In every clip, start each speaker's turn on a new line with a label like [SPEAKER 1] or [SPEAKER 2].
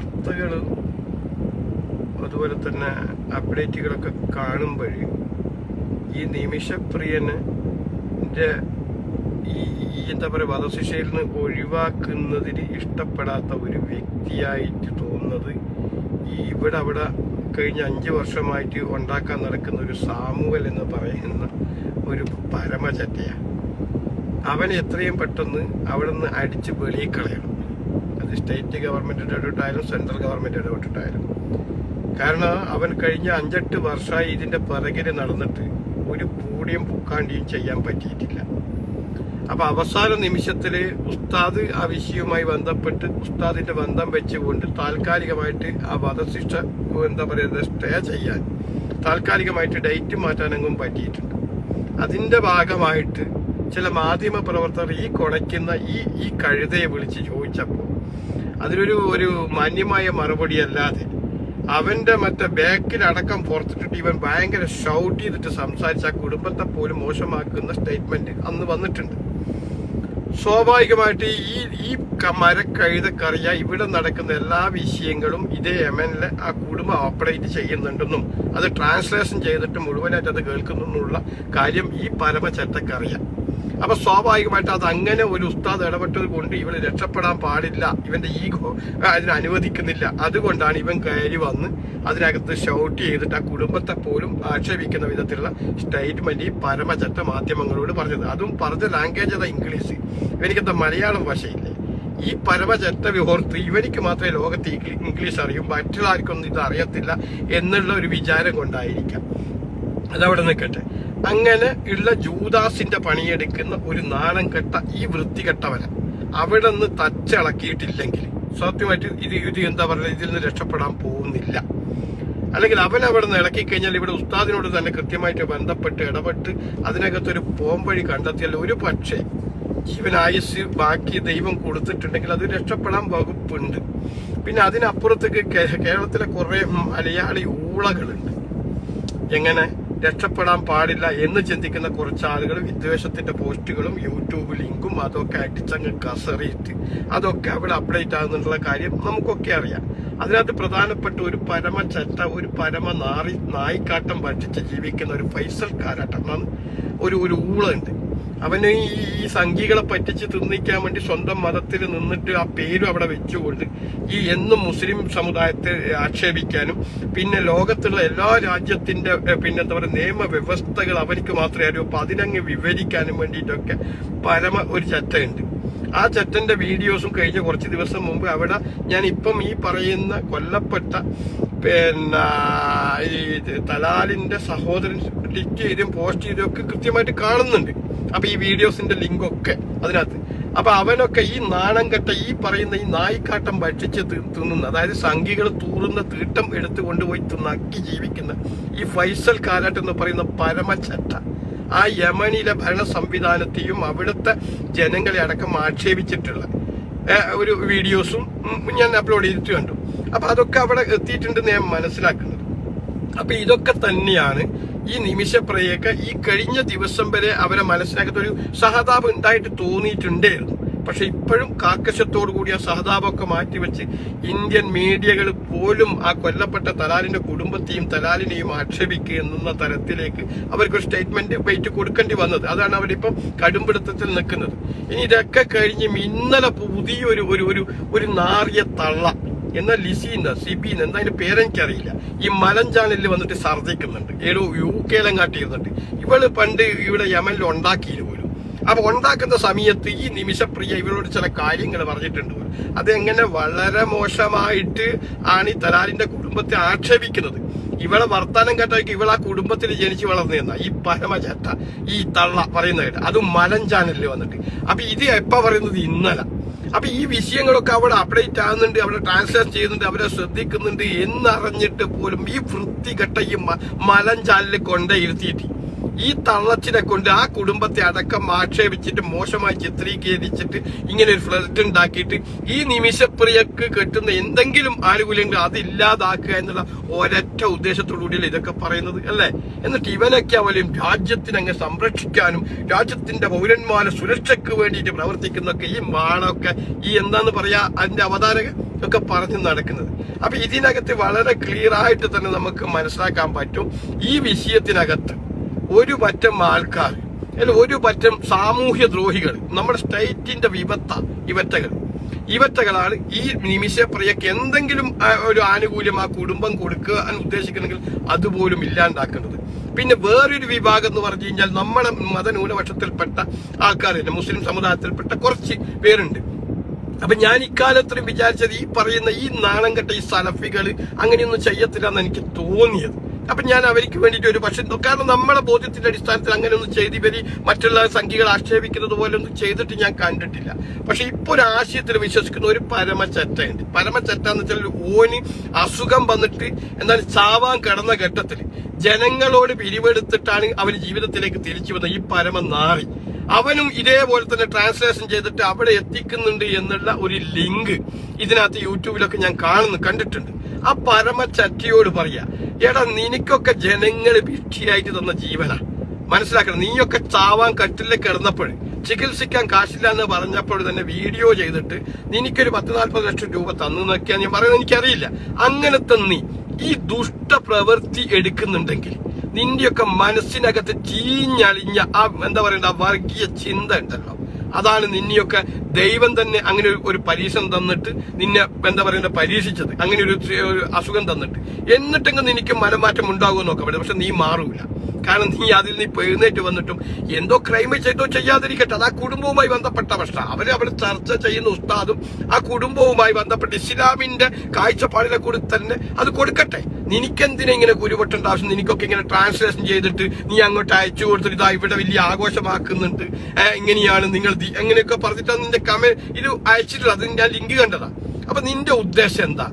[SPEAKER 1] വാർത്തകളും അതുപോലെ തന്നെ അപ്ഡേറ്റുകളൊക്കെ കാണുമ്പോൾ ഈ നിമിഷപ്രിയന് ഈ എന്താ പറയുക വധശിക്ഷയിൽ നിന്ന് ഒഴിവാക്കുന്നതിന് ഇഷ്ടപ്പെടാത്ത ഒരു വ്യക്തിയായിട്ട് തോന്നുന്നത് അവിടെ കഴിഞ്ഞ 5 വർഷമായിട്ട് ഉണ്ടാക്കാൻ നടക്കുന്ന ഒരു സാമുവൽ എന്ന് പറയുന്ന ഒരു പരമചറ്റയാണ്. അവനെ എത്രയും പെട്ടെന്ന് അവിടെ നിന്ന് അടിച്ച് വെളിയിൽ കളയണം. അത് സ്റ്റേറ്റ് ഗവൺമെന്റ് ഇടപെട്ടായാലും സെൻട്രൽ ഗവൺമെന്റ് ഇടപെട്ടിട്ടായാലും. കാരണം അവൻ കഴിഞ്ഞ 5-8 വർഷമായി ഇതിന്റെ പിറകില് നടന്നിട്ട് ഒരു പൂടിയും പൂക്കാണ്ടിയും ചെയ്യാൻ പറ്റിയിട്ടില്ല. അപ്പൊ അവസാന നിമിഷത്തില് ഉസ്താദ് ആ വിഷയവുമായി ബന്ധപ്പെട്ട് ഉസ്താദിന്റെ ബന്ധം വെച്ചുകൊണ്ട് താൽക്കാലികമായിട്ട് ആ വധശിക്ഷ എന്താ പറയുക സ്റ്റേ ചെയ്യാൻ താൽക്കാലികമായിട്ട് ഡേറ്റ് മാറ്റാനെങ്കിലും പറ്റിയിട്ടുണ്ട്. അതിന്റെ ഭാഗമായിട്ട് ചില മാധ്യമ പ്രവർത്തകർ ഈ കുണയ്ക്കുന്ന ഈ കഴുതയെ വിളിച്ച് ചോദിച്ചപ്പോൾ അതിനൊരു മാന്യമായ മറുപടി അല്ലാതെ അവന്റെ മറ്റേ ബാക്കിലടക്കം പുറത്തിട്ടിട്ട് ഇവൻ ഭയങ്കര ഷൗട്ട് ചെയ്തിട്ട് സംസാരിച്ച ആ കുടുംബത്തെ പോലും മോശമാക്കുന്ന സ്റ്റേറ്റ്മെന്റ് അന്ന് വന്നിട്ടുണ്ട്. സ്വാഭാവികമായിട്ട് ഈ മരക്കഴുതക്കറിയ ഇവിടെ നടക്കുന്ന എല്ലാ വിഷയങ്ങളും ഇതേ യമനിലെ ആ കുടുംബം ഓപ്പറേറ്റ് ചെയ്യുന്നുണ്ടെന്നും അത് ട്രാൻസ്ലേഷൻ ചെയ്തിട്ട് മുഴുവനായിട്ട് അത് കേൾക്കുന്നുള്ള കാര്യം ഈ പരമചറ്റക്കറിയാം. അപ്പൊ സ്വാഭാവികമായിട്ട് അത് അങ്ങനെ ഒരു ഉസ്താദ് ഇടപെട്ടത് കൊണ്ട് ഇവന് രക്ഷപ്പെടാൻ പാടില്ല, ഇവന്റെ ഈഗോ അതിന് അനുവദിക്കുന്നില്ല. അതുകൊണ്ടാണ് ഇവൻ കയറി വന്ന് അതിനകത്ത് ഷൗട്ട് ചെയ്തിട്ട് ആ കുടുംബത്തെ പോലും ആക്ഷേപിക്കുന്ന വിധത്തിലുള്ള സ്റ്റേറ്റ്മെന്റ് ഈ പരമചറ്റ മാധ്യമങ്ങളോട് പറഞ്ഞത്. അതും പറഞ്ഞ ലാംഗ്വേജ് അതാ ഇംഗ്ലീഷ്. ഇവനിക്കെന്താ മലയാളം ഭാഷയില്ലേ? ഈ പരമചറ്റ ഓർത്ത് ഇവനിക്ക് മാത്രമേ ലോകത്ത് ഇംഗ്ലീഷ് അറിയും, മറ്റുള്ള ആർക്കൊന്നും ഇത് അറിയത്തില്ല എന്നുള്ള ഒരു വിചാരം കൊണ്ടായിരിക്കാം. അതവിടെ നിൽക്കട്ടെ. അങ്ങനെ ഉള്ള ജൂദാസിന്റെ പണിയെടുക്കുന്ന ഒരു നാണം കെട്ട ഈ വൃത്തികെട്ടവനെ അവിടെ നിന്ന് തച്ചിളക്കിയിട്ടില്ലെങ്കിൽ സത്യമായിട്ട് ഇത് എന്താ പറയുക, ഇതിൽ നിന്ന് രക്ഷപ്പെടാൻ പോകുന്നില്ല. അല്ലെങ്കിൽ അവൻ അവിടെ നിന്ന് ഇളക്കി കഴിഞ്ഞാൽ ഇവിടെ ഉസ്താദിനോട് തന്നെ കൃത്യമായിട്ട് ബന്ധപ്പെട്ട് ഇടപെട്ട് അതിനകത്തൊരു പോംവഴി കണ്ടെത്തിയാൽ ഒരു പക്ഷേ ജീവനായുസ് ബാക്കി ദൈവം കൊടുത്തിട്ടുണ്ടെങ്കിൽ അത് രക്ഷപ്പെടാൻ വകുപ്പുണ്ട്. പിന്നെ അതിനപ്പുറത്തേക്ക് കേരളത്തിലെ കുറെ മലയാളി ഊളകളുണ്ട്. എങ്ങനെ രക്ഷപ്പെടാൻ പാടില്ല എന്ന് ചിന്തിക്കുന്ന കുറച്ച് ആളുകൾ വിദ്വേഷത്തിന്റെ പോസ്റ്റുകളും യൂട്യൂബ് ലിങ്കും അതൊക്കെ അടിച്ചങ്ങ് കസറിയിട്ട് അതൊക്കെ അവിടെ അപ്ഡേറ്റ് ആകുന്നുള്ള കാര്യം നമുക്കൊക്കെ അറിയാം. അതിനകത്ത് പ്രധാനപ്പെട്ട ഒരു പരമചറ്റ, ഒരു നായിക്കാട്ടം ഭക്ഷിച്ച് ജീവിക്കുന്ന ഒരു ഫൈസൽ കാരാട്ടം ഒരു ഊളുണ്ട്. അവന് ഈ സംഘികളെ പറ്റിച്ച് തിന്നിക്കാൻ വേണ്ടി സ്വന്തം മതത്തിൽ നിന്നിട്ട് ആ പേരും അവിടെ വെച്ചുകൊണ്ട് എന്നും മുസ്ലിം സമുദായത്തെ ആക്ഷേപിക്കാനും പിന്നെ ലോകത്തുള്ള എല്ലാ രാജ്യത്തിന്റെ എന്താ പറയുക നിയമവ്യവസ്ഥകൾ അവർക്ക് മാത്രമേ അറിയൂ, അപ്പൊ അതിനങ്ങ് വിവരിക്കാനും വേണ്ടിയിട്ടൊക്കെ ഒരു ചറ്റയുണ്ട്. ആ ചറ്റന്റെ വീഡിയോസും കഴിഞ്ഞ കുറച്ച് ദിവസം മുമ്പ് അവിടെ ഞാൻ ഇപ്പം ഈ പറയുന്ന കൊല്ലപ്പെട്ട ഈ തലാലിന്റെ സഹോദരൻ ടിക്ക് ചെയ്തും പോസ്റ്റ് ചെയ്തും ഒക്കെ കൃത്യമായിട്ട് കാണുന്നുണ്ട്. അപ്പൊ ഈ വീഡിയോസിന്റെ ലിങ്കൊക്കെ അതിനകത്ത്. അപ്പൊ അവനൊക്കെ ഈ നാണം കെട്ട ഈ പറയുന്ന ഈ നായിക്കാട്ടം ഭക്ഷിച്ച് തിന്നുന്ന, അതായത് സംഘികൾ തൂറുന്ന തീട്ടം എടുത്തു കൊണ്ടുപോയി നക്കി ജീവിക്കുന്ന ഈ ഫൈസൽ കാരാട്ട് എന്ന് പറയുന്ന പരമചറ്റ ആ യമനിലെ ഭരണ സംവിധാനത്തെയും അവിടുത്തെ ജനങ്ങളെ അടക്കം ആക്ഷേപിച്ചിട്ടുള്ള ഒരു വീഡിയോസും ഞാൻ അപ്ലോഡ് ചെയ്തിട്ട് കണ്ടു. അപ്പൊ അതൊക്കെ അവിടെ എത്തിയിട്ടുണ്ടെന്ന് ഞാൻ മനസ്സിലാക്കുന്നത്. അപ്പൊ ഇതൊക്കെ തന്നെയാണ് ഈ നിമിഷപ്രിയക്ക് ഈ കഴിഞ്ഞ ദിവസം വരെ അവരെ മനസ്സിനകത്തൊരു സഹതാപം ഉണ്ടായിട്ട് തോന്നിയിട്ടുണ്ടായിരുന്നു. പക്ഷെ ഇപ്പോഴും കാർക്കശത്തോടു കൂടി ആ സഹതാപമൊക്കെ മാറ്റിവെച്ച് ഇന്ത്യൻ മീഡിയകൾ പോലും ആ കൊല്ലപ്പെട്ട തലാലിന്റെ കുടുംബത്തെയും തലാലിനെയും ആക്ഷേപിക്കുക എന്ന തരത്തിലേക്ക് അവർക്കൊരു സ്റ്റേറ്റ്മെന്റ് വെയിറ്റ് കൊടുക്കേണ്ടി വന്നത്. അതാണ് അവരിപ്പം കടുംപിടുത്തത്തിൽ നിൽക്കുന്നത്. ഇനി ഇതൊക്കെ കഴിഞ്ഞ് ഇന്നലെ പുതിയൊരു നാറിയ തള്ള എന്നാൽ സിബീൻ എന്താ അതിന്റെ പേരെനിക്കറിയില്ല, ഈ മലൻ ചാനലിൽ വന്നിട്ട് ഛർദ്ദിക്കുന്നുണ്ട്. ഏതോ UK കാട്ടിയിരുന്നുണ്ട്. ഇവള് പണ്ട് ഇവിടെ യമനിൽ ഉണ്ടാക്കിയില്ല പോലും. അപ്പൊ ഉണ്ടാക്കുന്ന സമയത്ത് ഈ നിമിഷപ്രിയ ഇവരോട് ചില കാര്യങ്ങൾ പറഞ്ഞിട്ടുണ്ട്. അതെങ്ങനെ വളരെ മോശമായിട്ട് ആണ് ഈ തലാലിന്റെ കുടുംബത്തെ ആക്ഷേപിക്കുന്നത്. ഇവളെ വർത്താനം കേട്ടാക്കി ഇവളാ കുടുംബത്തിൽ ജനിച്ച് വളർന്നു ഈ പരമചറ്റ ഈ തള്ള പറയുന്ന കേട്ട അതും മലൻ ചാനലിൽ വന്നിട്ട്. അപ്പൊ ഇത് എപ്പ പറയുന്നത് ഇന്നലെ. അപ്പൊ ഈ വിഷയങ്ങളൊക്കെ അവിടെ അപ്ഡേറ്റ് ആകുന്നുണ്ട്, അവിടെ ട്രാൻസ്ലേറ്റ് ചെയ്യുന്നുണ്ട്, അവരെ ശ്രദ്ധിക്കുന്നുണ്ട് എന്നറിഞ്ഞിട്ട് പോലും ഈ വൃത്തികെട്ട ഈ മലൻ ചാനലിൽ കൊണ്ടിരുത്തിയിട്ട് ഈ തള്ളച്ചിനെ കൊണ്ട് ആ കുടുംബത്തെ അടക്കം ആക്ഷേപിച്ചിട്ട് മോശമായി ചിത്രീകരിച്ചിട്ട് ഇങ്ങനെ ഒരു ഫ്ലഡ് ഉണ്ടാക്കിയിട്ട് ഈ നിമിഷപ്രിയക്ക് കിട്ടുന്ന എന്തെങ്കിലും ആനുകൂല്യങ്ങൾ അതില്ലാതാക്കുക എന്നുള്ള ഒരൊറ്റ ഉദ്ദേശത്തോടുകൂടിയല്ലേ ഇതൊക്കെ പറയുന്നത് അല്ലേ? എന്നിട്ട് ഇവനൊക്കെ അവലും രാജ്യത്തിനങ്ങ് സംരക്ഷിക്കാനും രാജ്യത്തിന്റെ പൗരന്മാരെ സുരക്ഷയ്ക്ക് വേണ്ടിയിട്ട് പ്രവർത്തിക്കുന്നൊക്കെ ഈ മാണൊക്കെ ഈ എന്താന്ന് പറയാ അതിന്റെ അവതാരക ഒക്കെ പറഞ്ഞ് നടക്കുന്നത്. അപ്പൊ ഇതിനകത്ത് വളരെ ക്ലിയർ ആയിട്ട് തന്നെ നമുക്ക് മനസ്സിലാക്കാൻ പറ്റും, ഈ വിഷയത്തിനകത്ത് ഒരു പറ്റം ആൾക്കാർ, അല്ല ഒരു പറ്റം സാമൂഹ്യ ദ്രോഹികൾ, നമ്മുടെ സ്റ്റേറ്റിന്റെ ഇവറ്റകളാണ് ഈ നിമിഷപ്രിയക്ക് എന്തെങ്കിലും ഒരു ആനുകൂല്യം ആ കുടുംബം കൊടുക്കാൻ ഉദ്ദേശിക്കുന്നെങ്കിൽ അതുപോലും ഇല്ലാണ്ടാക്കുന്നത്. പിന്നെ വേറൊരു വിഭാഗം എന്ന് പറഞ്ഞു കഴിഞ്ഞാൽ നമ്മുടെ മതന്യൂനപക്ഷത്തിൽപ്പെട്ട ആൾക്കാരുണ്ട്, മുസ്ലിം സമുദായത്തിൽപ്പെട്ട കുറച്ച് പേരുണ്ട്. അപ്പൊ ഞാൻ ഇക്കാലത്തിലും വിചാരിച്ചത് ഈ പറയുന്ന ഈ നാണം കെട്ട ഈ സലഫികൾ അങ്ങനെയൊന്നും ചെയ്യത്തില്ല എന്ന് എനിക്ക് തോന്നിയത്. അപ്പൊ ഞാൻ അവർക്ക് വേണ്ടിയിട്ട് ഒരു പക്ഷെ, കാരണം നമ്മുടെ ബോധ്യത്തിന്റെ അടിസ്ഥാനത്തിൽ അങ്ങനെ ഒന്നും ചെയ്ത് ഇവര് മറ്റുള്ള സംഖ്യകൾ ആക്ഷേപിക്കുന്നത് പോലെ ഒന്നും ചെയ്തിട്ട് ഞാൻ കണ്ടിട്ടില്ല. പക്ഷെ ഇപ്പൊ ഒരു ആശയത്തിൽ വിശ്വസിക്കുന്ന ഒരു പരമചറ്റയുണ്ട്. പരമചറ്റ എന്ന് വെച്ചാൽ ഓന് അസുഖം വന്നിട്ട് എന്താണ് ചാവാൻ കിടന്ന ഘട്ടത്തിൽ ജനങ്ങളോട് പിരിവെടുത്തിട്ടാണ് അവന് ജീവിതത്തിലേക്ക് തിരിച്ചു വന്നത് ഈ പരമനാറി. അവനും ഇതേപോലെ തന്നെ ട്രാൻസ്ലേഷൻ ചെയ്തിട്ട് അവിടെ എത്തിക്കുന്നുണ്ട് എന്നുള്ള ഒരു ലിങ്ക് ഇതിനകത്ത് യൂട്യൂബിലൊക്കെ ഞാൻ കണ്ടിട്ടുണ്ട്. ആ പരമചറ്റിയോട് പറയാ, എടാ നിനക്കൊക്കെ ജനങ്ങൾ ഭിക്ഷയായിട്ട് തന്ന ജീവനാ, മനസ്സിലാക്കണം. നീയൊക്കെ ചാവാൻ കട്ടിലേക്ക് കിടന്നപ്പോൾ ചികിത്സിക്കാൻ കാശില്ല എന്ന് പറഞ്ഞപ്പോൾ തന്നെ വീഡിയോ ചെയ്തിട്ട് നിനക്കൊരു 10-40 ലക്ഷം രൂപ തന്നു നോക്കിയാൽ ഞാൻ പറയുന്നത് എനിക്കറിയില്ല. അങ്ങനത്തെ നീ ഈ ദുഷ്ടപ്രവൃത്തി എടുക്കുന്നുണ്ടെങ്കിൽ നിന്റെയൊക്കെ മനസ്സിനകത്ത് ചീഞ്ഞളിഞ്ഞ ആ എന്താ പറയണ്ട വർഗീയ ചിന്ത ഉണ്ടല്ലോ, അതാണ് നിന്നെയൊക്കെ ദൈവം തന്നെ അങ്ങനെ ഒരു പരീക്ഷണം തന്നിട്ട് നിന്നെ എന്താ പറയുക പരീക്ഷിച്ചത്, അങ്ങനെ ഒരു അസുഖം തന്നിട്ട്. എന്നിട്ടെങ്കിൽ നിനക്ക് മനമാറ്റം ഉണ്ടാകുമെന്ന് നോക്കാൻ പറ്റും. പക്ഷെ നീ മാറൂല. കാരണം നീ അതിൽ നീ എഴുന്നേറ്റ് വന്നിട്ടും എന്തോ ക്രൈം ചെയ്തോ ചെയ്യാതിരിക്കട്ടെ, അത് ആ കുടുംബവുമായി ബന്ധപ്പെട്ട പ്രശ്നം. അവിടെ ചർച്ച ചെയ്യുന്ന ഉസ്താദും ആ കുടുംബവുമായി ബന്ധപ്പെട്ട് ഇസ്ലാമിന്റെ കാഴ്ചപ്പാടിനെ കൂടി തന്നെ അത് കൊടുക്കട്ടെ. നിനക്കെന്തിനാ ഇങ്ങനെ കുരുപൊട്ടേണ്ട ആവശ്യം? നിനക്കൊക്കെ ഇങ്ങനെ ട്രാൻസ്ലേഷൻ ചെയ്തിട്ട് നീ അങ്ങോട്ട് അയച്ചു കൊടുത്തിട്ട് ഇതാ ഇവിടെ വലിയ ആഘോഷമാക്കുന്നുണ്ട്, ഇങ്ങനെയാണ് നിങ്ങൾ എങ്ങനെയൊക്കെ പറഞ്ഞിട്ടാണ് നിന്റെ ഇത് അയച്ചിട്ടുള്ളത്. അത് ഞാൻ ലിങ്ക് കണ്ടതാ. അപ്പൊ നിന്റെ ഉദ്ദേശം എന്താ?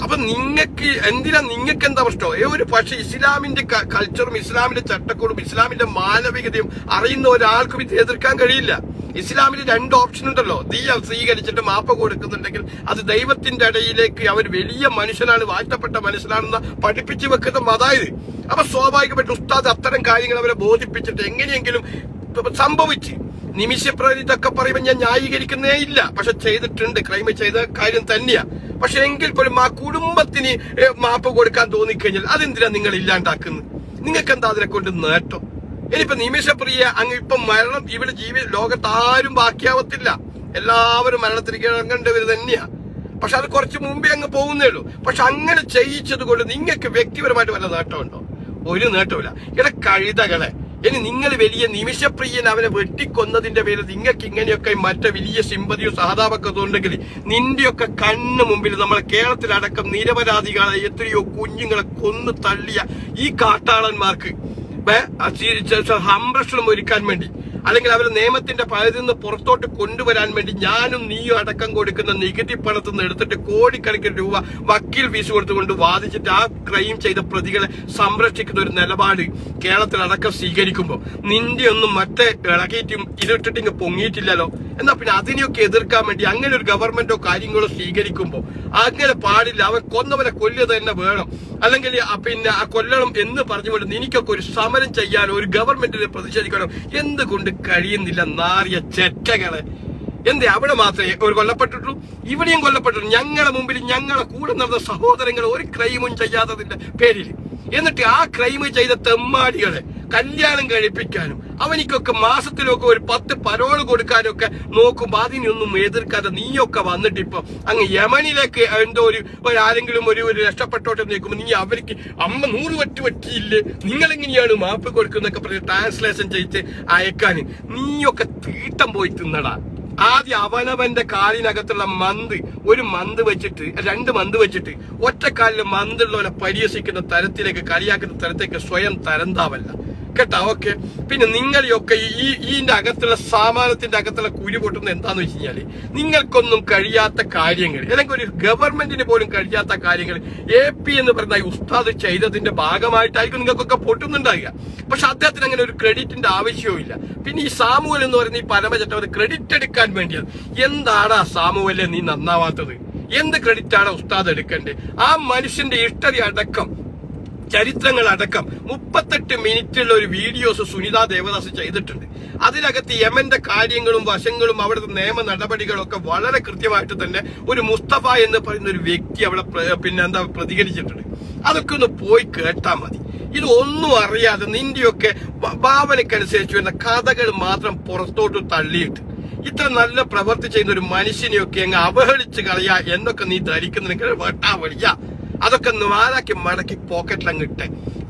[SPEAKER 1] അപ്പൊ നിങ്ങൾക്ക് എന്താ പ്രശ്നം? ഒരു പക്ഷെ ഇസ്ലാമിന്റെ കൾച്ചറും ഇസ്ലാമിന്റെ ചട്ടക്കൂടും ഇസ്ലാമിന്റെ മാനവികതയും അറിയുന്ന ഒരാൾക്കും ഇത് എതിർക്കാൻ കഴിയില്ല. ഇസ്ലാമിൽ 2 ഓപ്ഷൻ ഉണ്ടല്ലോ. നീ സ്വീകരിച്ചിട്ട് മാപ്പ് കൊടുക്കുന്നുണ്ടെങ്കിൽ അത് ദൈവത്തിന്റെ ഇടയിലേക്ക് അവർ വലിയ മനുഷ്യനാണ്, വാഴ്ത്തപ്പെട്ട മനുഷ്യനാണെന്ന് പഠിപ്പിച്ചു വെക്കുന്ന മതായത്. അപ്പൊ സ്വാഭാവികമായിട്ട് ഉസ്താദ് അത്തരം കാര്യങ്ങൾ അവരെ ബോധിപ്പിച്ചിട്ട് എങ്ങനെയെങ്കിലും സംഭവിച്ച് നിമിഷപ്രതിതൊക്കെ പറയുമ്പോൾ ഞാൻ ന്യായീകരിക്കുന്നേ ഇല്ല. പക്ഷെ ചെയ്തിട്ടുണ്ട്, ക്രൈം ചെയ്ത കാര്യം തന്നെയാ. പക്ഷെ എങ്കിൽ പോലും ആ കുടുംബത്തിന് മാപ്പ് കൊടുക്കാൻ തോന്നിക്കഴിഞ്ഞാൽ അതെന്തിനാ നിങ്ങൾ ഇല്ലാണ്ടാക്കുന്നത്? നിങ്ങൾക്ക് എന്താ അതിനെ കൊണ്ട് നേട്ടം? ഇനിയിപ്പോ നിമിഷപ്രിയ അങ്ങ് ഇപ്പം മരണം ഇവിടെ ലോകത്ത് ആരും ബാക്കിയാവത്തില്ല, എല്ലാവരും മരണത്തിലേക്ക് ഇറങ്ങേണ്ടവർ തന്നെയാ. പക്ഷെ അത് കുറച്ച് മുമ്പേ അങ്ങ് പോകുന്നേ ഉള്ളൂ. പക്ഷെ അങ്ങനെ ചെയ്യിച്ചത് കൊണ്ട് നിങ്ങൾക്ക് വ്യക്തിപരമായിട്ട് വല്ല നേട്ടമുണ്ടോ? ഒരു നേട്ടമില്ല. ഇവിടെ കഴുതകളെ ഇനി നിങ്ങൾ വലിയ നിമിഷപ്രിയൻ അവനെ വെട്ടിക്കൊന്നതിന്റെ പേരിൽ നിങ്ങൾക്ക് ഇങ്ങനെയൊക്കെ മറ്റേ വലിയ സിമ്പതിയോ സഹതാപൊക്കെ ഉണ്ടെങ്കിൽ നിന്റെയൊക്കെ കണ്ണ് മുമ്പിൽ നമ്മളെ കേരളത്തിലടക്കം നിരപരാധികളെ എത്രയോ കുഞ്ഞുങ്ങളെ കൊന്നു തള്ളിയ ഈ കാട്ടാളന്മാർക്ക് സംരക്ഷണം ഒരുക്കാൻ വേണ്ടി, അല്ലെങ്കിൽ അവരെ നിയമത്തിന്റെ പരിധിയിൽ നിന്ന് പുറത്തോട്ട് കൊണ്ടുവരാൻ വേണ്ടി ഞാനും നീയും അടക്കം കൊടുക്കുന്ന നികുതി പണത്തിൽ നിന്ന് എടുത്തിട്ട് കോടിക്കണക്കിന് രൂപ വക്കീൽ ഫീസ് കൊടുത്തുകൊണ്ട് വാദിച്ചിട്ട് ആ ക്രൈം ചെയ്ത പ്രതികളെ സംരക്ഷിക്കുന്ന ഒരു നിലപാട് കേരളത്തിലടക്കം സ്വീകരിക്കുമ്പോൾ നിന്റെ ഒന്നും മറ്റേ ഇളകിയിട്ടും ഇതിട്ടിട്ട് ഇങ്ങ് പൊങ്ങിയിട്ടില്ലല്ലോ. എന്നാ പിന്നെ അതിനെയൊക്കെ എതിർക്കാൻ വേണ്ടി അങ്ങനെ ഒരു ഗവൺമെന്റോ കാര്യങ്ങളോ സ്വീകരിക്കുമ്പോൾ അങ്ങനെ പാടില്ല. അവൻ കൊന്നവനെ കൊല്ലുക തന്നെ വേണം, അല്ലെങ്കിൽ പിന്നെ ആ കൊല്ലണം എന്ന് പറഞ്ഞുകൊണ്ട് നിനക്കൊക്കെ ഒരു സമരം ചെയ്യാനോ ഒരു ഗവൺമെന്റിനെ പ്രതിഷേധിക്കാനോ എന്തുകൊണ്ട് കഴിയുന്നില്ല? നാറിയ ചെറ്റകളെ എന്തേ അവിടെ മാത്രമേ ഒരു കൊല്ലപ്പെട്ടിട്ടുള്ളൂ? ഇവിടെയും കൊല്ലപ്പെട്ടിട്ടു. ഞങ്ങളുടെ മുമ്പിൽ ഞങ്ങളെ കൂടെ നടന്ന സഹോദരങ്ങൾ ഒരു ക്രൈമും ചെയ്യാത്തതിന്റെ പേരിൽ, എന്നിട്ട് ആ ക്രൈം ചെയ്ത തെമ്മാടികളെ കല്യാണം കഴിപ്പിക്കാനും അവനിക്കൊക്കെ മാസത്തിലൊക്കെ ഒരു 10 പരോള് കൊടുക്കാനൊക്കെ നോക്കുമ്പോ അതിനൊന്നും എതിർക്കാതെ നീയൊക്കെ വന്നിട്ട് ഇപ്പൊ അങ്ങ് യമനിലേക്ക് എന്തോ ആരെങ്കിലും ഒരു രക്ഷപ്പെട്ടോട്ടെ നിൽക്കുമ്പോ നീ അവർക്ക് 100 വറ്റ് പറ്റിയില്ലേ, നിങ്ങളെങ്ങനെയാണ് മാപ്പ് കൊടുക്കുന്നൊക്കെ പറഞ്ഞ് ട്രാൻസ്ലേഷൻ ചെയ്ത് അയക്കാന് നീയൊക്കെ തീട്ടം പോയി തിന്നടാ. ആദ്യം അവനവന്റെ കാലിനകത്തുള്ള ഒരു മന്ത് വെച്ചിട്ട് 2 മന്ത് വെച്ചിട്ട് ഒറ്റക്കാലില് മന്തുള്ളവനെ പരിഹസിക്കുന്ന തരത്തിലേക്ക് കളിയാക്കുന്ന തരത്തിലേക്ക് സ്വയം തരംതാവല്ല കേട്ടാ. ഓക്കെ, പിന്നെ നിങ്ങളെയൊക്കെ ഇതിന്റെ അകത്തുള്ള സാമാനത്തിന്റെ അകത്തുള്ള കുരു പൊട്ടുന്ന എന്താന്ന് വെച്ച് കഴിഞ്ഞാല് നിങ്ങൾക്കൊന്നും കഴിയാത്ത കാര്യങ്ങൾ, അല്ലെങ്കിൽ ഒരു ഗവൺമെന്റിന് പോലും കഴിയാത്ത കാര്യങ്ങൾ AP എന്ന് പറയുന്ന ഈ ഉസ്താദ് ചെയ്തതിന്റെ ഭാഗമായിട്ടായിരിക്കും നിങ്ങൾക്കൊക്കെ പൊട്ടുന്നുണ്ടാകുക. പക്ഷെ അദ്ദേഹത്തിന് അങ്ങനെ ഒരു ക്രെഡിറ്റിന്റെ ആവശ്യവും ഇല്ല. പിന്നെ ഈ സാമുവൽ എന്ന് പറയുന്ന ഈ പരമചട്ടം അത് ക്രെഡിറ്റ് എടുക്കാൻ വേണ്ടിയാണ്. എന്താണ് ആ സാമുവലെ നീ നന്നാവാത്തത്? എന്ത് ക്രെഡിറ്റ് ആണ് ഉസ്താദ് എടുക്കേണ്ടത്? ആ മനുഷ്യന്റെ ഹിസ്റ്ററി അടക്കം ചരിത്രങ്ങളടക്കം 38 മിനിറ്റുള്ള ഒരു വീഡിയോസ് സുനിത ദേവദാസ് ചെയ്തിട്ടുണ്ട്. അതിനകത്ത് യമന്റെ കാര്യങ്ങളും വശങ്ങളും അവിടുത്തെ നിയമ നടപടികളൊക്കെ വളരെ കൃത്യമായിട്ട് തന്നെ ഒരു മുസ്തഫ എന്ന് പറയുന്ന ഒരു വ്യക്തി അവിടെ പ്രതികരിച്ചിട്ടുണ്ട്. അതൊക്കെ ഒന്ന് പോയി കേട്ടാൽ മതി. ഇതൊന്നും അറിയാതെ നിന്റെയൊക്കെ ഭാവനക്കനുസരിച്ച് വരുന്ന കഥകൾ മാത്രം പുറത്തോട്ട് തള്ളിയിട്ട് ഇത്ര നല്ല പ്രവൃത്തി ചെയ്യുന്ന ഒരു മനുഷ്യനെയൊക്കെ അങ്ങ് അവഹേളിച്ച് കളയാ എന്നൊക്കെ നീ ധരിക്കുന്നെങ്കിൽ വെട്ടാ വഴിയ അതൊക്കെ നാലാക്കി മടക്കി പോക്കറ്റിലങ്ങിട്ടെ.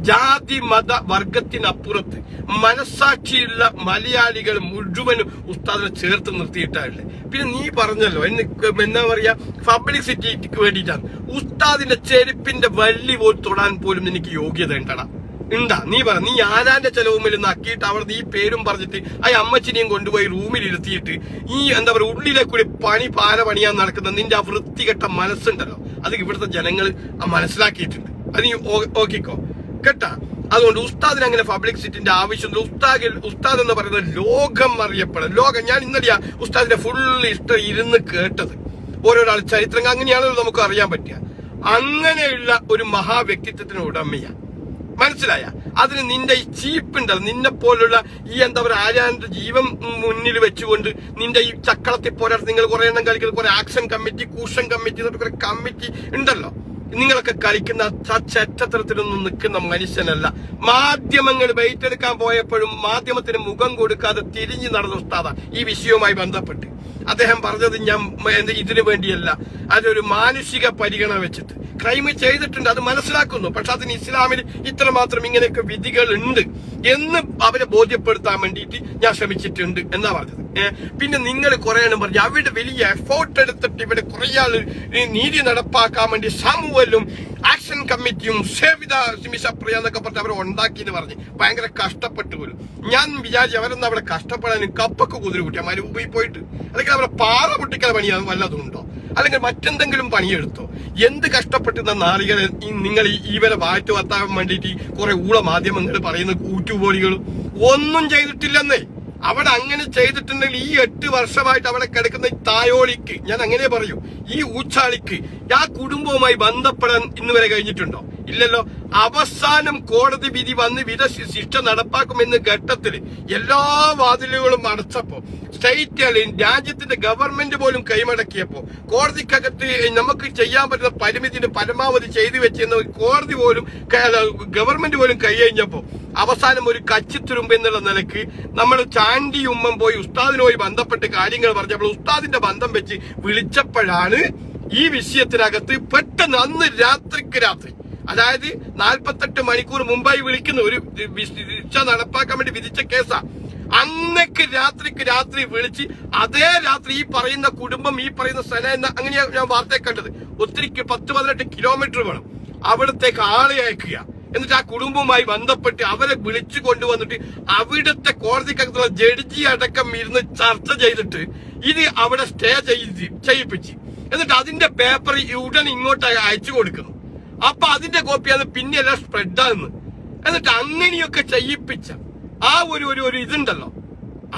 [SPEAKER 1] ജാതി മത വർഗത്തിനപ്പുറത്ത് മനസാക്ഷിയുള്ള മലയാളികൾ മുഴുവനും ഉസ്താദിനെ ചേർത്ത് നിർത്തിയിട്ടാണ്. പിന്നെ നീ പറഞ്ഞല്ലോ എന്നാ പറയാ പബ്ലിസിറ്റിക്ക് വേണ്ടിയിട്ടാണ്. ഉസ്താദിന്റെ ചെരുപ്പിന്റെ വള്ളി പോലും തൊടാൻ പോലും നിനക്ക് യോഗ്യത ഉണ്ടാ? നീ പറ. നീ ആനാന്റെ ചെലവുമിൽ നക്കിയിട്ട് അവിടെ നീ പേരും പറഞ്ഞിട്ട് ആ അമ്മച്ചിനെയും കൊണ്ടുപോയി റൂമിൽ ഇരുത്തിയിട്ട് ഈ എന്താ പറയുക ഉള്ളിലെ കൂടി പാര പണിയാൻ നടക്കുന്ന നിന്റെ ആ വൃത്തികെട്ട മനസ്സുണ്ടല്ലോ, അത് ഇവിടുത്തെ ജനങ്ങൾ മനസ്സിലാക്കിയിട്ടുണ്ട്. അത് നീ ഓക്കിക്കോ കേട്ടാ. അതുകൊണ്ട് ഉസ്താദിന് അങ്ങനെ പബ്ലിസിറ്റിന്റെ ആവശ്യമില്ല. ഉസ്താദ് എന്ന് പറയുന്നത് ലോകം അറിയപ്പെടും. ഞാൻ ഇന്നലെയാ ഉസ്താദിന്റെ ഫുൾ ഇഷ്ടം ഇരുന്ന് കേട്ടത്. ഓരോരാൾ ചരിത്രം അങ്ങനെയാണല്ലോ നമുക്ക് അറിയാൻ പറ്റുക. അങ്ങനെയുള്ള ഒരു മഹാവ്യക്തിത്വത്തിന് ഉടമയാ, മനസ്സിലായ? അതിന് നിന്റെ ഈ ചീപ്പുണ്ടല്ലോ, നിന്നെ പോലുള്ള ഈ എന്താ പറയുക ആര്യാന്റെ ജീവൻ മുന്നിൽ വെച്ചുകൊണ്ട് നിന്റെ ഈ ചക്കളത്തിൽ പോരാട്ട് നിങ്ങൾ കുറെ എണ്ണം കളിക്കുന്ന കുറെ ആക്ഷൻ കമ്മിറ്റി, കൂഷൻ കമ്മിറ്റി എന്നൊക്കെ കുറെ കമ്മിറ്റി ഉണ്ടല്ലോ. നിങ്ങളൊക്കെ കളിക്കുന്ന ചരിത്രത്തിലൊന്നും നിൽക്കുന്ന മനുഷ്യനല്ല. മാധ്യമങ്ങൾ വെയിറ്റെടുക്കാൻ പോയപ്പോഴും മാധ്യമത്തിന് മുഖം കൊടുക്കാതെ തിരിഞ്ഞു നടന്ന ഉസ്താദ ഈ വിഷയവുമായി ബന്ധപ്പെട്ട് അദ്ദേഹം പറഞ്ഞത് ഞാൻ ഇതിനു വേണ്ടിയല്ല, അതൊരു മാനുഷിക പരിഗണന വെച്ചിട്ട് ക്രൈം ചെയ്തിട്ടുണ്ട്, അത് മനസ്സിലാക്കുന്നു. പക്ഷെ അതിന് ഇസ്ലാമിൽ ഇത്രമാത്രം ഇങ്ങനെയൊക്കെ വിധികൾ ഉണ്ട് എന്ന് അവരെ ബോധ്യപ്പെടുത്താൻ വേണ്ടിയിട്ട് ഞാൻ ശ്രമിച്ചിട്ടുണ്ട് എന്നാ പറഞ്ഞത്. പിന്നെ നിങ്ങൾ കുറെ എണ്ണം പറഞ്ഞു അവിടെ വലിയ എഫോർട്ട് എടുത്തിട്ട് ഇവിടെ കുറെ ആള് നീതി നടപ്പാക്കാൻ വേണ്ടി സമൂഹവും ആക്ഷൻ കമ്മിറ്റിയും സേവിത സിമിസപ്രിയ എന്നൊക്കെ പറഞ്ഞ് അവർ ഉണ്ടാക്കിയെന്ന് പറഞ്ഞ് ഭയങ്കര കഷ്ടപ്പെട്ടു പോലും. ഞാൻ വിചാരിച്ചു അവരൊന്നും അവിടെ കഷ്ടപ്പെടാനും കപ്പൊക്കെ കുതിര കൂട്ടിയാൽ മരുഭൂമിയിൽ പോയിട്ട് അല്ലെങ്കിൽ അവരെ പാറ പൊട്ടിക്കാൻ പണി വല്ലതും ഉണ്ടോ, അല്ലെങ്കിൽ മറ്റെന്തെങ്കിലും പണിയെടുത്തോ? എന്ത് കഷ്ടപ്പെട്ടുന്ന നാളികളെ നിങ്ങൾ ഇവരെ വാറ്റ് വർത്താൻ വേണ്ടിയിട്ട് കുറെ ഊള മാധ്യമങ്ങൾ പറയുന്ന കൂറ്റുപോലികളും ഒന്നും ചെയ്തിട്ടില്ലെന്നേ. അവിടെ അങ്ങനെ ചെയ്തിട്ടുണ്ടെങ്കിൽ ഈ 8 വർഷമായിട്ട് അവിടെ കിടക്കുന്ന ഈ തായോളിക്ക്, ഞാൻ അങ്ങനെ പറയൂ, ഈ ഊച്ചാളിക്ക് ആ കുടുംബവുമായി ബന്ധപ്പെടാൻ ഇന്ന് വരെ കഴിഞ്ഞിട്ടുണ്ടോ? ഇല്ലല്ലോ. അവസാനം കോടതി വിധി വന്ന് ശിക്ഷ നടപ്പാക്കുമെന്ന ഘട്ടത്തിൽ എല്ലാ വാതിലുകളും അടച്ചപ്പോ, സ്റ്റേറ്റ് രാജ്യത്തിന്റെ ഗവൺമെന്റ് പോലും കൈമടക്കിയപ്പോ, കോടതിക്കകത്ത് നമുക്ക് ചെയ്യാൻ പറ്റുന്ന പരിമിതിന് പരമാവധി ചെയ്തു വെച്ചെന്ന കോടതി പോലും ഗവൺമെന്റ് പോലും കൈകഴിഞ്ഞപ്പോ അവസാനം ഒരു കച്ചിത്തുരുമ്പ് എന്നുള്ള നിലക്ക് നമ്മൾ ചാണ്ടി ഉമ്മൻ പോയി ഉസ്താദിനുമായി ബന്ധപ്പെട്ട് കാര്യങ്ങൾ പറഞ്ഞപ്പോൾ ഉസ്താദിന്റെ ബന്ധം വെച്ച് വിളിച്ചപ്പോഴാണ് ഈ വിഷയത്തിനകത്ത് പെട്ടെന്ന് അന്ന് രാത്രിക്ക് രാത്രി, അതായത് 48 മണിക്കൂർ മുമ്പായി വിളിക്കുന്ന ഒരു ശിക്ഷ നടപ്പാക്കാൻ വേണ്ടി വിധിച്ച കേസാ. അന്നേക്ക് രാത്രിക്ക് രാത്രി വിളിച്ച് അതേ രാത്രി ഈ പറയുന്ന കുടുംബം ഈ പറയുന്ന സ്ഥലം അങ്ങനെയാ ഞാൻ വാർത്തയെ കണ്ടത്. ഒത്തിരിക്ക് 10-18 കിലോമീറ്റർ വേണം അവിടത്തേക്ക് ആളെ അയക്കുക. എന്നിട്ട് ആ കുടുംബവുമായി ബന്ധപ്പെട്ട് അവരെ വിളിച്ചു കൊണ്ടുവന്നിട്ട് അവിടുത്തെ കോടതിക്കകത്തുള്ള ജഡ്ജി അടക്കം ഇരുന്ന് ചർച്ച ചെയ്തിട്ട് ഇത് അവിടെ സ്റ്റേ ചെയ്യിപ്പിച്ച് എന്നിട്ട് അതിന്റെ പേപ്പർ ഉടൻ ഇങ്ങോട്ട് അയച്ചു കൊടുക്കുന്നു. അപ്പൊ അതിന്റെ കോപ്പിയാണ് പിന്നെയെല്ലാം സ്പ്രെഡാകുന്നു. എന്നിട്ട് അങ്ങനെയൊക്കെ ചെയ്യിപ്പിച്ച ആ ഒരു ഇതുണ്ടല്ലോ,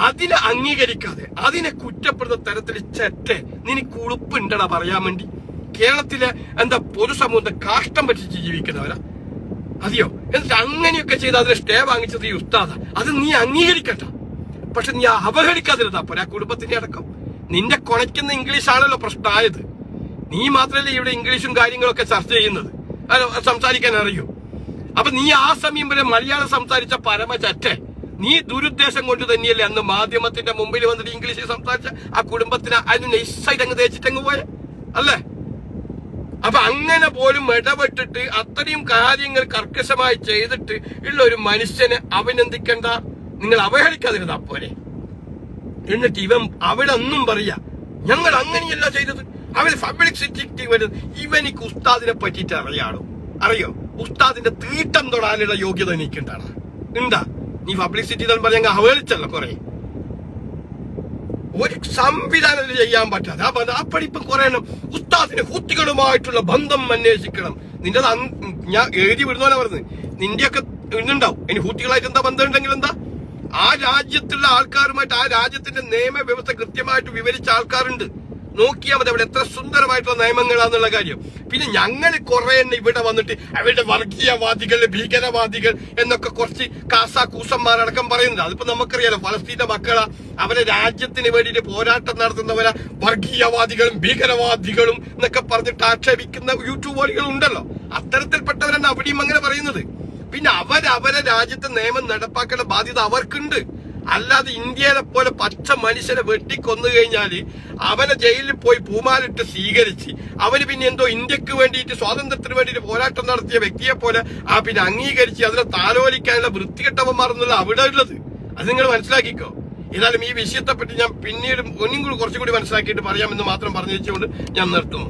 [SPEAKER 1] അതിനെ അംഗീകരിക്കാതെ അതിനെ കുറ്റപ്പെടുന്ന തരത്തിൽ ചെറ്റെ നിനക്ക് ഉളുപ്പുണ്ടടാ പറയാൻ വേണ്ടി? കേരളത്തിലെ പൊതുസമൂഹത്തെ കാഷ്ടം പറ്റിച്ച് ജീവിക്കുന്നവരാ അതെയോ? എന്നിട്ട് അങ്ങനെയൊക്കെ ചെയ്ത് അതിന് സ്റ്റേ വാങ്ങിച്ചത് ഈ ഉസ്താദ. അത് നീ അംഗീകരിക്കട്ട, പക്ഷെ നീ അവഹേളിക്കാതിരുന്നാ പോരാ കുടുംബത്തിന്റെ അടക്കം. നിന്റെ കുണയ്ക്കുന്ന ഇംഗ്ലീഷാണല്ലോ പ്രശ്നമായത്. നീ മാത്രമല്ലേ ഇവിടെ ഇംഗ്ലീഷും കാര്യങ്ങളൊക്കെ ചർച്ച ചെയ്യുന്നത്, സംസാരിക്കാൻ അറിയൂ. അപ്പൊ നീ ആ സമയം വരെ മലയാളം സംസാരിച്ച പരമചറ്റ, നീ ദുരുദ്ദേശം കൊണ്ട് തന്നെയല്ലേ അന്ന് മാധ്യമത്തിന്റെ മുമ്പിൽ വന്നിട്ട് ഇംഗ്ലീഷിൽ സംസാരിച്ച ആ കുടുംബത്തിന് അതിന് നൈസായിട്ട് അങ്ങ് തേച്ചിട്ടങ്ങ് പോയ അല്ലേ? അപ്പൊ അങ്ങനെ പോലും ഇടപെട്ടിട്ട് അത്രയും കാര്യങ്ങൾ കർക്കശമായി ചെയ്തിട്ട് ഉള്ള ഒരു മനുഷ്യനെ അഭിനന്ദിക്കണ്ട, നിങ്ങൾ അവഹേളിക്കാതിരുന്നാ പോരെ. എന്നിട്ട് ഇവൻ അവിടെ ഒന്നും പറയാ ഞങ്ങൾ അങ്ങനെയല്ല ചെയ്തത്, അവര് പബ്ലിസിറ്റി വരുന്നത്. ഇവനിക്ക് ഉസ്താദിനെ പറ്റിയിട്ട് അറിയോ? ഉസ്താദിന്റെ തീട്ടം തൊടാനുള്ള യോഗ്യത എനിക്കുണ്ടാണ് ഉണ്ടാ? നീ പബ്ലിസിറ്റി പറഞ്ഞ അവഹേളിച്ചല്ലോ കുറെ. ഒരു സംവിധാനം ചെയ്യാൻ പറ്റാതെ ആ പഠിപ്പ് കുറെ ഉസ്താദിന് ഹൂത്തികളുമായിട്ടുള്ള ബന്ധം അന്വേഷിക്കണം. നിന്റെ ഞാൻ എഴുതി വിടുന്നോലെ പറഞ്ഞത് നിന്റെയൊക്കെ ഇന്നുണ്ടാവും. ഇനി ഹൂത്തികളായിട്ട് എന്താ ബന്ധം ഉണ്ടെങ്കിൽ എന്താ? ആ രാജ്യത്തുള്ള ആൾക്കാരുമായിട്ട് ആ രാജ്യത്തിന്റെ നിയമവ്യവസ്ഥ കൃത്യമായിട്ട് വിവരിച്ച ആൾക്കാരുണ്ട്. നോക്കിയാൽ മതി അവിടെ എത്ര സുന്ദരമായിട്ടുള്ള നിയമങ്ങളാന്നുള്ള കാര്യം. പിന്നെ ഞങ്ങൾ കുറെ തന്നെ ഇവിടെ വന്നിട്ട് അവരുടെ വർഗീയവാദികൾ, ഭീകരവാദികൾ എന്നൊക്കെ കുറച്ച് കൂസന്മാരടക്കം പറയുന്നുണ്ട്. അതിപ്പോ നമുക്കറിയാലോ, ഫലസ്തീന്റെ മക്കളാ, അവരെ രാജ്യത്തിന് വേണ്ടിയിട്ട് പോരാട്ടം നടത്തുന്നവരാ വർഗീയവാദികളും ഭീകരവാദികളും എന്നൊക്കെ പറഞ്ഞിട്ട് ആക്ഷേപിക്കുന്ന യൂട്യൂബുകൾ ഉണ്ടല്ലോ. അത്തരത്തിൽപ്പെട്ടവരാണ് അവിടെയും അങ്ങനെ പറയുന്നത്. പിന്നെ അവരെ രാജ്യത്തെ നിയമം നടപ്പാക്കേണ്ട ബാധ്യത അവർക്കുണ്ട്. അല്ലാതെ ഇന്ത്യയിലെ പോലെ പച്ച മനുഷ്യനെ വെട്ടിക്കൊന്നു കഴിഞ്ഞാല് അവനെ ജയിലിൽ പോയി പൂമാലിട്ട് സ്വീകരിച്ച് അവന് പിന്നെ എന്തോ ഇന്ത്യക്ക് വേണ്ടിയിട്ട് സ്വാതന്ത്ര്യത്തിന് വേണ്ടിയിട്ട് പോരാട്ടം നടത്തിയ വ്യക്തിയെ പോലെ പിന്നെ അംഗീകരിച്ച് അതിനെ താലോലിക്കാനുള്ള വൃത്തികെട്ടവന്മാർ എന്നുള്ള അവിടെ ഉള്ളത്. അത് നിങ്ങൾ മനസ്സിലാക്കിക്കോ. ഏതായാലും ഈ വിഷയത്തെപ്പറ്റി ഞാൻ പിന്നീട് ഒന്നും കൂടി കുറച്ചുകൂടി മനസ്സിലാക്കിയിട്ട് പറയാമെന്ന് മാത്രം പറഞ്ഞു വെച്ചുകൊണ്ട് ഞാൻ നിർത്തുന്നു.